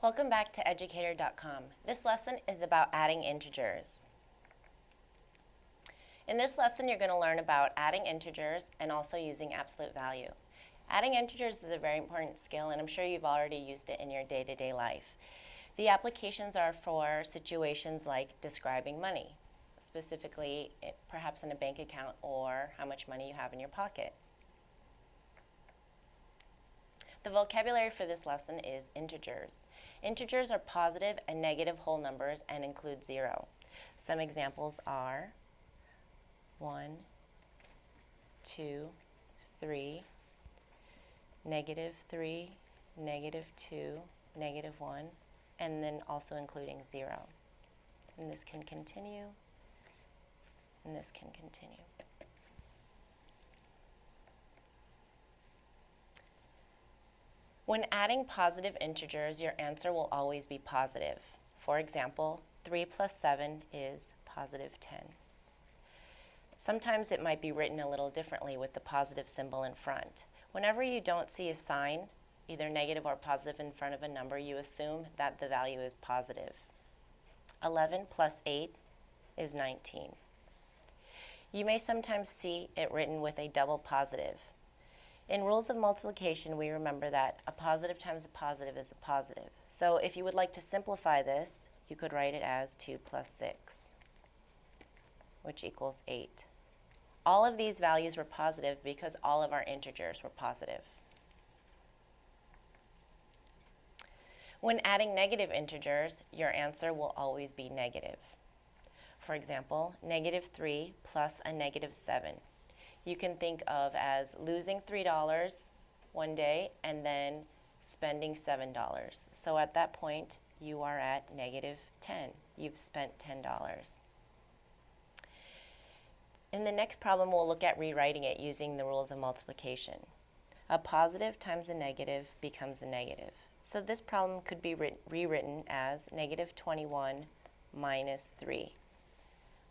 Welcome back to educator.com. This lesson is about adding integers. In this lesson, you're going to learn about adding integers and also using absolute value. Adding integers is a very important skill, and I'm sure you've already used it in your day-to-day life. The applications are for situations like describing money, specifically perhaps in a bank account or how much money you have in your pocket. The vocabulary for this lesson is integers. Integers are positive and negative whole numbers and include 0. Some examples are 1, 2, 3, -3, -2, -1, and then also including 0. And this can continue, and this can continue. When adding positive integers, your answer will always be positive. For example, 3 plus 7 is positive 10. Sometimes it might be written a little differently with the positive symbol in front. Whenever you don't see a sign, either negative or positive in front of a number, you assume that the value is positive. 11 plus 8 is 19. You may sometimes see it written with a double positive. In rules of multiplication, we remember that a positive times a positive is a positive. So if you would like to simplify this, you could write it as 2 plus 6, which equals 8. All of these values were positive because all of our integers were positive. When adding negative integers, your answer will always be negative. For example, -3 plus a -7. You can think of as losing $3 one day and then spending $7. So at that point, you are at -10. You've spent $10. In the next problem, we'll look at rewriting it using the rules of multiplication. A positive times a negative becomes a negative. So this problem could be rewritten as -21 minus 3.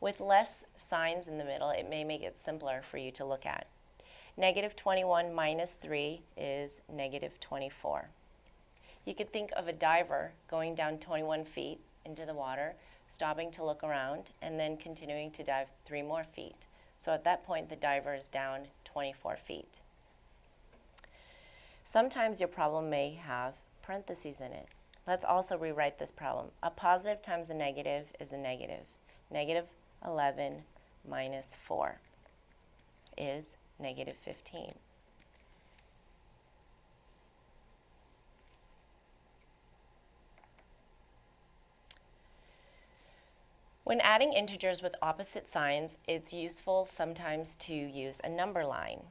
With less signs in the middle, it may make it simpler for you to look at. -21 minus 3 is -24. You could think of a diver going down 21 feet into the water, stopping to look around, and then continuing to dive 3 more feet. So at that point, the diver is down 24 feet. Sometimes your problem may have parentheses in it. Let's also rewrite this problem. A positive times a negative is a negative. -11 minus 4 is -15. When adding integers with opposite signs, it's useful sometimes to use a number line.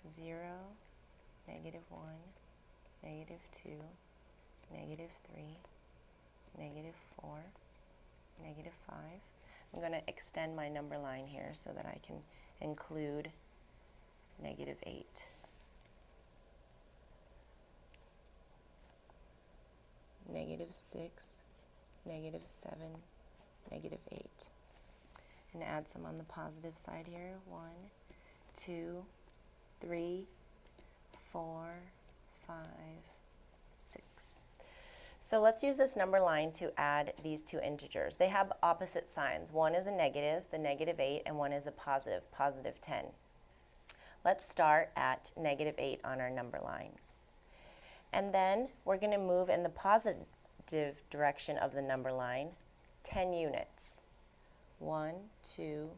Zero, -1, -2, -3, -4, -5. I'm going to extend my number line here so that I can include -8. -6, -7, -8. And add some on the positive side here. 1, 2, 3, 4, 5, 6. So let's use this number line to add these two integers. They have opposite signs. One is a negative, the -8, and one is a positive, positive 10. Let's start at -8 on our number line. And then we're going to move in the positive direction of the number line 10 units. 1, 2,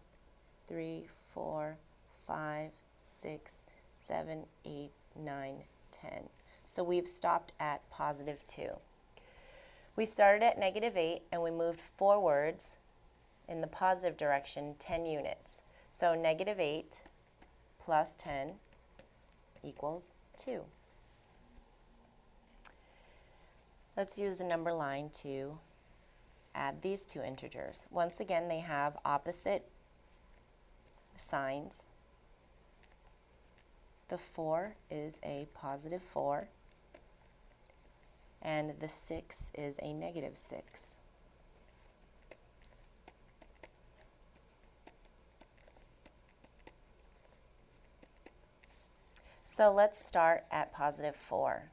3, 4, 5, 6, 7, 8, 9, 10. So we've stopped at +2. We started at -8 and we moved forwards in the positive direction 10 units. So -8 plus 10 equals 2. Let's use a number line to add these two integers. Once again, they have opposite signs. The 4 is a +4, and the 6 is a -6. So let's start at positive 4.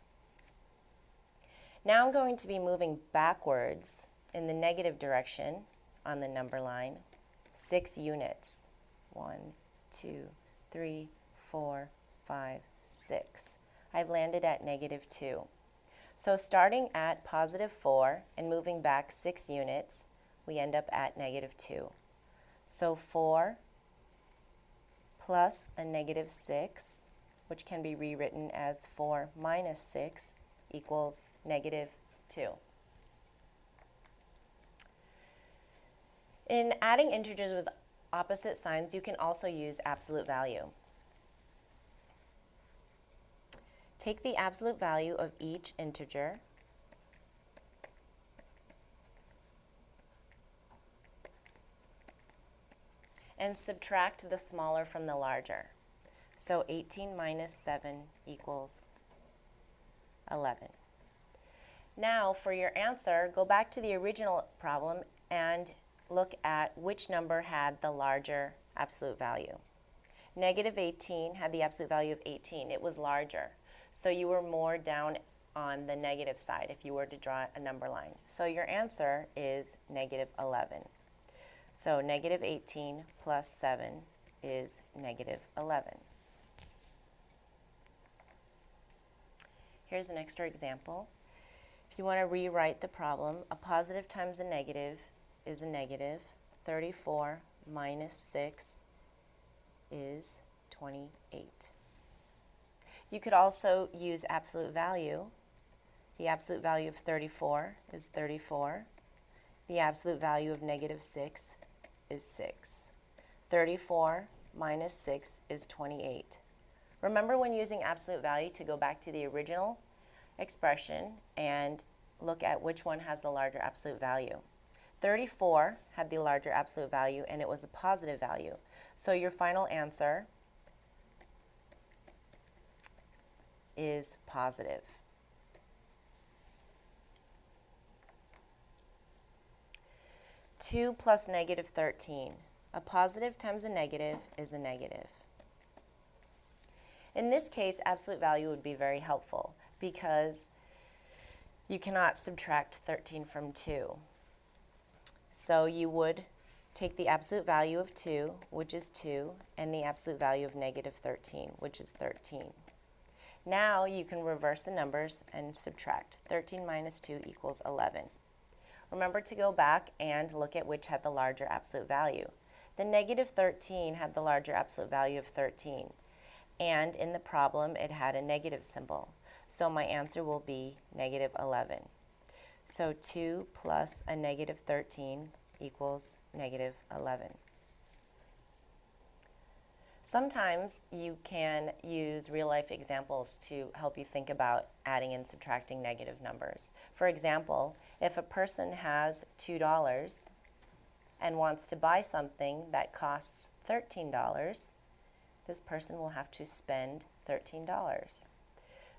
Now I'm going to be moving backwards in the negative direction on the number line 6 units. 1, 2, 3, 4, 5, 6. I've landed at negative 2. So starting at positive 4 and moving back 6 units, we end up at negative 2. So 4 plus a negative 6, which can be rewritten as 4 minus 6, equals negative 2. In adding integers with opposite signs, you can also use absolute value. Take the absolute value of each integer and subtract the smaller from the larger. So 18 minus 7 equals 11. Now for your answer, go back to the original problem and look at which number had the larger absolute value. Negative 18 had the absolute value of 18. It was larger. So you were more down on the negative side if you were to draw a number line. So your answer is negative 11. So negative 18 plus 7 is negative 11. Here's an extra example. If you want to rewrite the problem, a positive times a negative is a negative. 34 minus 6 is 28. You could also use absolute value. The absolute value of 34 is 34. The absolute value of negative 6 is 6. 34 minus 6 is 28. Remember when using absolute value to go back to the original expression and look at which one has the larger absolute value. 34 had the larger absolute value and it was a positive value. So your final answer is positive. Two plus negative 13. A positive times a negative is a negative. In this case, absolute value would be very helpful because you cannot subtract 13 from 2. So you would take the absolute value of 2, which is 2, and the absolute value of negative 13, which is 13. Now you can reverse the numbers and subtract. 13 minus 2 equals 11. Remember to go back and look at which had the larger absolute value. The negative 13 had the larger absolute value of 13. And in the problem, it had a negative symbol. So my answer will be negative 11. So 2 plus a negative 13 equals negative 11. Sometimes you can use real-life examples to help you think about adding and subtracting negative numbers. For example, if a person has $2 and wants to buy something that costs $13, this person will have to spend $13.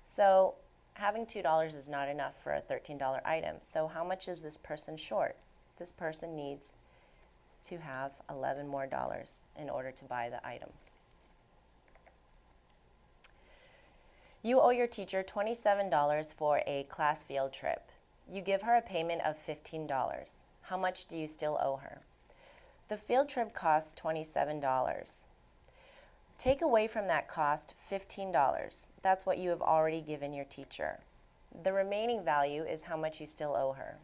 So having $2 is not enough for a $13 item. So how much is this person short? This person needs to have $11 more in order to buy the item. You owe your teacher $27 for a class field trip. You give her a payment of $15. How much do you still owe her? The field trip costs $27. Take away from that cost $15. That's what you have already given your teacher. The remaining value is how much you still owe her.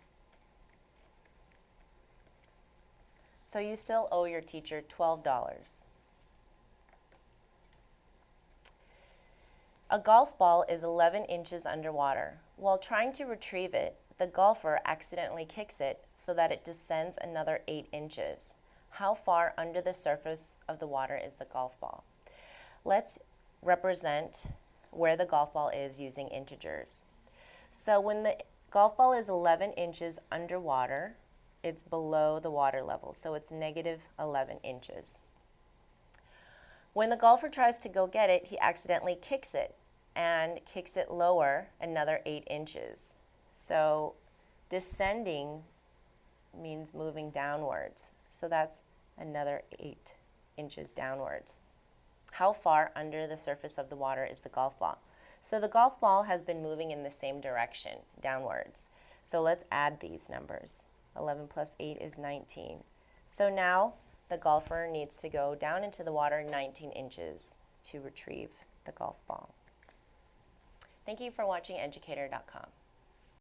So you still owe your teacher $12. A golf ball is 11 inches underwater. While trying to retrieve it, the golfer accidentally kicks it so that it descends another 8 inches. How far under the surface of the water is the golf ball? Let's represent where the golf ball is using integers. So when the golf ball is 11 inches underwater, it's below the water level, so it's negative 11 inches. When the golfer tries to go get it, he accidentally kicks it and kicks it lower another 8 inches. So descending means moving downwards. So that's another 8 inches downwards. How far under the surface of the water is the golf ball? So the golf ball has been moving in the same direction, downwards. So let's add these numbers. 11 plus 8 is 19. So now the golfer needs to go down into the water 19 inches to retrieve the golf ball. Thank you for watching educator.com.